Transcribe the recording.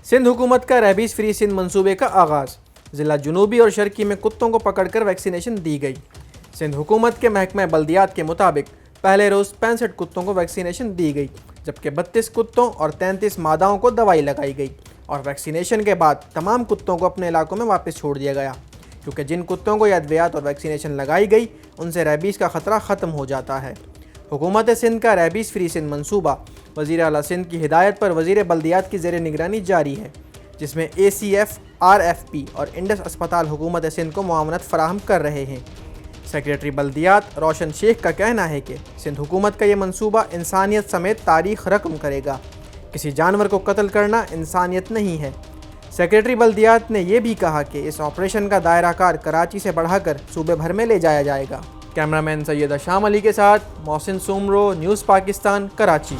सिंध हुकूमत का rabies free Sindh मंसूबे का आगाज़। ज़िला जनूबी और शर्की में कुत्तों को पकड़कर वैक्सीनेशन दी गई। सिंध हुकूमत के महकमा बल्दियात के मुताबिक पहले रोज़ 65 कुत्तों को वैक्सीनेशन दी गई, जबकि 32 कुत्तों और 33 मादाओं को दवाई लगाई गई और वैक्सीनेशन के बाद तमाम कुत्तों को अपने इलाकों में वापस छोड़ दिया गया, क्योंकि जिन कुत्तों को ये अद्वियात और वैक्सीनेशन लगाई गई उनसे रेबीज़ का ख़तरा ख़त्म हो जाता है। हुकूमत सिंध का रेबीज़ फ्री सिंध मंसूबा वज़ीर आला सिंध की हिदायत पर वज़ीर बल्दियात की ज़ेर निगरानी जारी है, जिसमें ACF, RFP और इंडस अस्पताल हुकूमत सिंध को मुआवनत फ़राहम कर रहे हैं। सेक्रेटरी बल्दियात रोशन शेख का कहना है कि सिंध हुकूमत का ये मंसूबा इंसानियत समेत तारीख़ रकम करेगा। किसी जानवर को कत्ल करना इंसानियत नहीं है। सेक्रेटरी बल्दियात ने यह भी कहा कि इस ऑपरेशन का दायरा कार कराची से बढ़ाकर सूबे भर में ले जाया जाएगा। कैमरामैन सैयद शाम अली के साथ मोहसिन सुमरो, न्यूज़ पाकिस्तान, कराची।